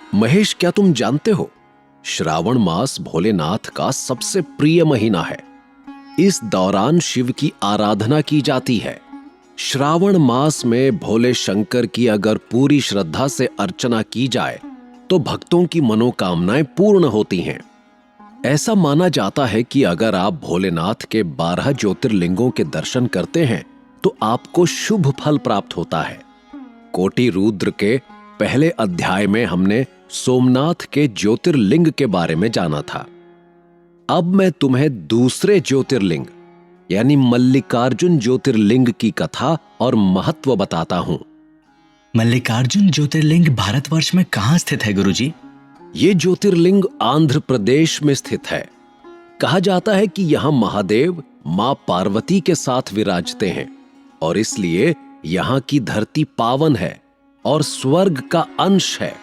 महेश, क्या तुम जानते हो, श्रावण मास भोलेनाथ का सबसे प्रिय महीना है। इस दौरान शिव की आराधना की जाती है। श्रावण मास में भोले शंकर की अगर पूरी श्रद्धा से अर्चना की जाए तो भक्तों की मनोकामनाएं पूर्ण होती हैं। ऐसा माना जाता है कि अगर आप भोलेनाथ के 12 ज्योतिर्लिंगों के दर्शन करते हैं तो आपको शुभ फल प्राप्त होता है। कोटि रुद्र के पहले अध्याय में हमने सोमनाथ के ज्योतिर्लिंग के बारे में जाना था। अब मैं तुम्हें दूसरे ज्योतिर्लिंग यानी मल्लिकार्जुन ज्योतिर्लिंग की कथा और महत्व बताता हूं। मल्लिकार्जुन ज्योतिर्लिंग भारतवर्ष में कहां स्थित है गुरुजी? ये ज्योतिर्लिंग आंध्र प्रदेश में स्थित है। कहा जाता है कि यहां महादेव मां पार्वती के साथ विराजते हैं और इसलिए यहां की धरती पावन है और स्वर्ग का अंश है।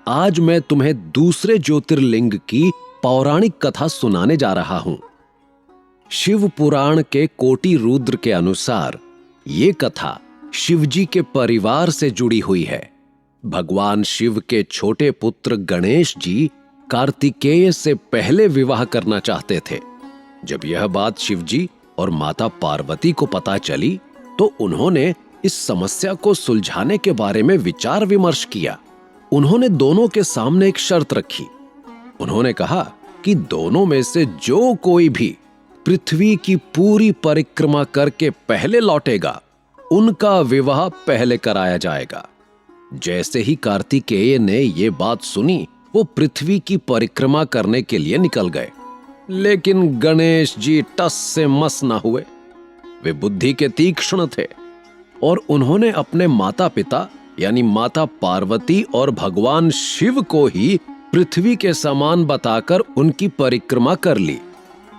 आज मैं तुम्हें दूसरे ज्योतिर्लिंग की पौराणिक कथा सुनाने जा रहा हूं। शिव पुराण के कोटि रुद्र के अनुसार ये कथा शिवजी के परिवार से जुड़ी हुई है। भगवान शिव के छोटे पुत्र गणेश जी कार्तिकेय से पहले विवाह करना चाहते थे। जब यह बात शिवजी और माता पार्वती को पता चली तो उन्होंने इस समस्या को सुलझाने के बारे में विचार विमर्श किया। उन्होंने दोनों के सामने एक शर्त रखी। उन्होंने कहा कि दोनों में से जो कोई भी पृथ्वी की पूरी परिक्रमा करके पहले लौटेगा उनका विवाह पहले कराया जाएगा। जैसे ही कार्तिकेय ने ये बात सुनी वो पृथ्वी की परिक्रमा करने के लिए निकल गए, लेकिन गणेश जी टस से मस न हुए। वे बुद्धि के तीक्ष्ण थे और उन्होंने अपने माता पिता यानी माता पार्वती और भगवान शिव को ही पृथ्वी के समान बताकर उनकी परिक्रमा कर ली।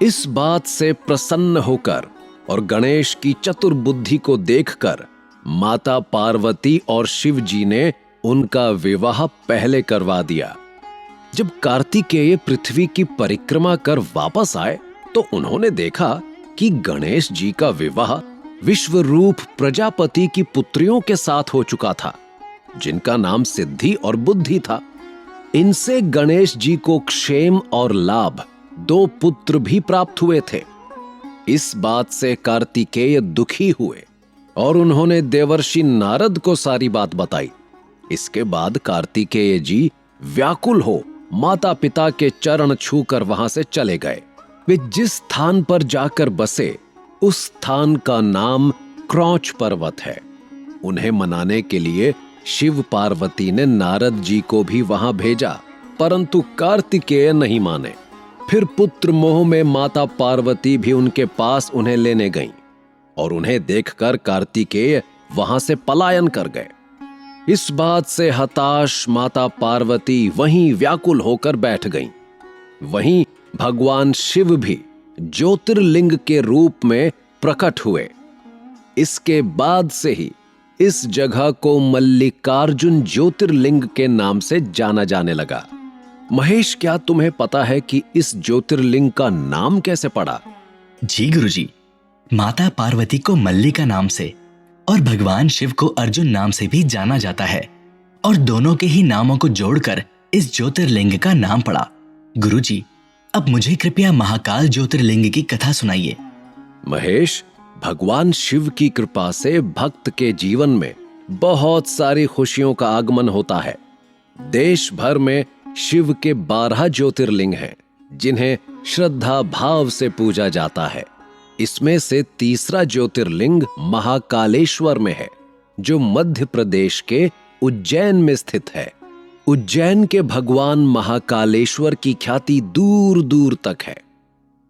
इस बात से प्रसन्न होकर और गणेश की चतुर बुद्धि को देखकर माता पार्वती और शिव जी ने उनका विवाह पहले करवा दिया। जब कार्तिकेय पृथ्वी की परिक्रमा कर वापस आए तो उन्होंने देखा कि गणेश जी का विवाह विश्वरूप प्रजापति की पुत्रियों के साथ हो चुका था, जिनका नाम सिद्धि और बुद्धि था। इनसे गणेश जी को क्षेम और लाभ 2 पुत्र भी प्राप्त हुए थे। इस बात से कार्तिकेय दुखी हुए और उन्होंने देवर्षि नारद को सारी बात बताई। इसके बाद कार्तिकेय जी व्याकुल हो माता पिता के चरण छूकर वहां से चले गए। वे जिस स्थान पर जाकर बसे उस स्थान का नाम क्रौच पर्वत है। उन्हें मनाने के लिए शिव पार्वती ने नारद जी को भी वहां भेजा, परंतु कार्तिकेय नहीं माने। फिर पुत्र मोह में माता पार्वती भी उनके पास उन्हें लेने गईं और उन्हें देखकर कार्तिकेय वहां से पलायन कर गए। इस बात से हताश माता पार्वती वहीं व्याकुल होकर बैठ गईं। वहीं भगवान शिव भी ज्योतिर्लिंग के रूप में प्रकट हुए। इसके बाद से ही इस जगह को मल्लिकार्जुन ज्योतिर्लिंग के नाम से जाना जाने लगा। महेश, क्या तुम्हें पता है कि इस ज्योतिर्लिंग का नाम कैसे पड़ा? जी गुरुजी, माता पार्वती को मल्लिका नाम से और भगवान शिव को अर्जुन नाम से भी जाना जाता है और दोनों के ही नामों को जोड़कर इस ज्योतिर्लिंग का नाम पड़ा। गुरुजी, अब मुझे कृपया महाकाल ज्योतिर्लिंग की कथा सुनाइए। महेश, भगवान शिव की कृपा से भक्त के जीवन में बहुत सारी खुशियों का आगमन होता है। देश भर में शिव के 12 ज्योतिर्लिंग हैं, जिन्हें श्रद्धा भाव से पूजा जाता है। इसमें से तीसरा ज्योतिर्लिंग महाकालेश्वर में है, जो मध्य प्रदेश के उज्जैन में स्थित है। उज्जैन के भगवान महाकालेश्वर की ख्याति दूर दूर तक है।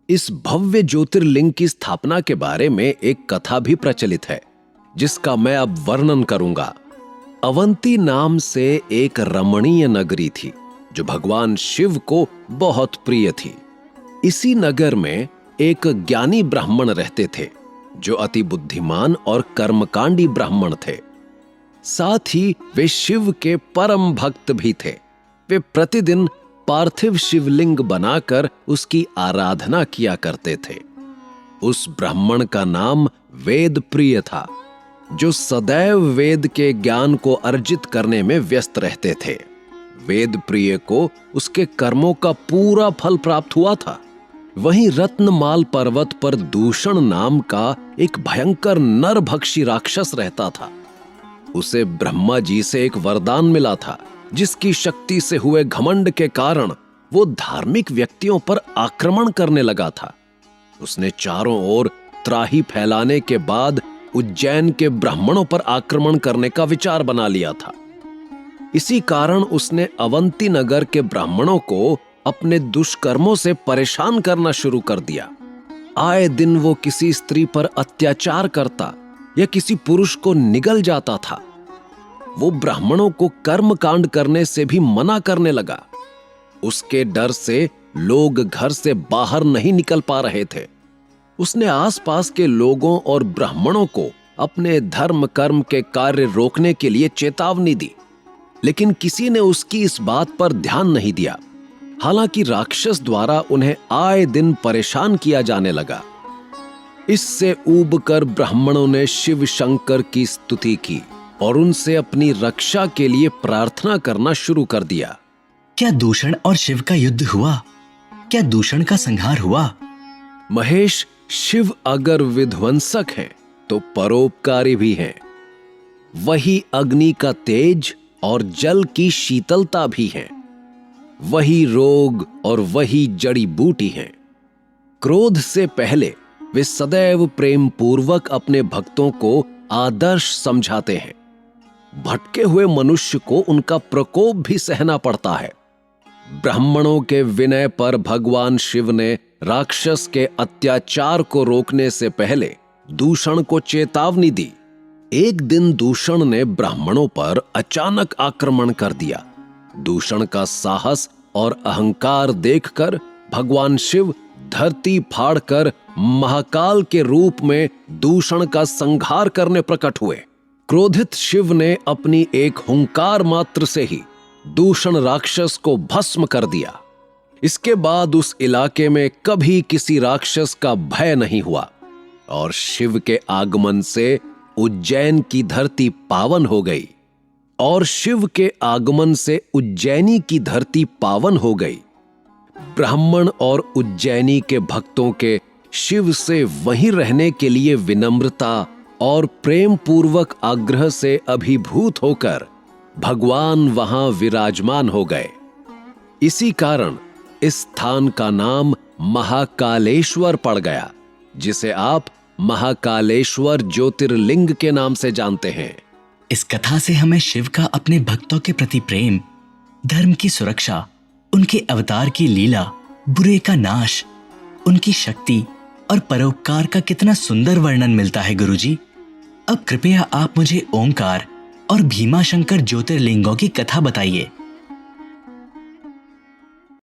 इस भव्य ज्योतिर्लिंग की स्थापना के बारे में एक कथा भी प्रचलित है, जिसका मैं अब वर्णन करूंगा। अवंती नाम से एक रमणीय नगरी थी, जो भगवान शिव को बहुत प्रिय थी। इसी नगर में एक ज्ञानी ब्राह्मण रहते थे, जो अति बुद्धिमान और कर्मकांडी ब्राह्मण थे। साथ ही वे शिव के परम भक्त भी थे। वे प्रतिदिन पार्थिव शिवलिंग बनाकर उसकी आराधना किया करते थे। उस ब्राह्मण का नाम वेद प्रिय था, जो सदैव वेद के ज्ञान को अर्जित करने में व्यस्त रहते थे। वेद प्रिय को उसके कर्मों का पूरा फल प्राप्त हुआ था। वहीं रत्नमाल पर्वत पर दूषण नाम का एक भयंकर नरभक्षी राक्षस रहता था। उसे ब्रह्मा जी से एक वरदान मिला था, जिसकी शक्ति से हुए घमंड के कारण वो धार्मिक व्यक्तियों पर आक्रमण करने लगा था। उसने चारों ओर त्राही फैलाने के बाद उज्जैन के ब्राह्मणों पर आक्रमण करने का विचार बना लिया था। इसी कारण उसने अवंती नगर के ब्राह्मणों को अपने दुष्कर्मों से परेशान करना शुरू कर दिया। आए दिन वो किसी स्त्री पर अत्याचार करता या किसी पुरुष को निगल जाता था। वो ब्राह्मणों को कर्म कांड करने से भी मना करने लगा। उसके डर से लोग घर से बाहर नहीं निकल पा रहे थे। उसने आसपास के लोगों और ब्राह्मणों को अपने धर्म कर्म के कार्य रोकने के लिए चेतावनी दी, लेकिन किसी ने उसकी इस बात पर ध्यान नहीं दिया। हालांकि राक्षस द्वारा उन्हें आए दिन परेशान किया जाने लगा। इससे ऊबकर ब्राह्मणों ने शिव शंकर की स्तुति की और उनसे अपनी रक्षा के लिए प्रार्थना करना शुरू कर दिया। क्या दूषण और शिव का युद्ध हुआ? क्या दूषण का संहार हुआ? महेश, शिव अगर विध्वंसक है तो परोपकारी भी है। वही अग्नि का तेज और जल की शीतलता भी है। वही रोग और वही जड़ी बूटी है। क्रोध से पहले वे सदैव प्रेम पूर्वक अपने भक्तों को आदर्श समझाते हैं। भटके हुए मनुष्य को उनका प्रकोप भी सहना पड़ता है। ब्राह्मणों के विनय पर भगवान शिव ने राक्षस के अत्याचार को रोकने से पहले दूषण को चेतावनी दी। एक दिन दूषण ने ब्राह्मणों पर अचानक आक्रमण कर दिया। दूषण का साहस और अहंकार देखकर भगवान शिव धरती फाड़कर महाकाल के रूप में दूषण का संहार करने प्रकट हुए। क्रोधित शिव ने अपनी एक हुंकार मात्र से ही दूषण राक्षस को भस्म कर दिया। इसके बाद उस इलाके में कभी किसी राक्षस का भय नहीं हुआ और शिव के आगमन से उज्जैन की धरती पावन हो गई। और शिव के आगमन से उज्जैनी की धरती पावन हो गई। ब्राह्मण और उज्जैनी के भक्तों के शिव से वहीं रहने के लिए विनम्रता और प्रेम पूर्वक आग्रह से अभिभूत होकर भगवान वहां विराजमान हो गए। इसी कारण इस स्थान का नाम महाकालेश्वर पड़ गया, जिसे आप महाकालेश्वर ज्योतिर्लिंग के नाम से जानते हैं। इस कथा से हमें शिव का अपने भक्तों के प्रति प्रेम, धर्म की सुरक्षा, उनके अवतार की लीला, बुरे का नाश, उनकी शक्ति और परोपकार का कितना सुंदर वर्णन मिलता है गुरुजी। अब कृपया आप मुझे ओंकार और भीमाशंकर ज्योतिर्लिंगों की कथा बताइए।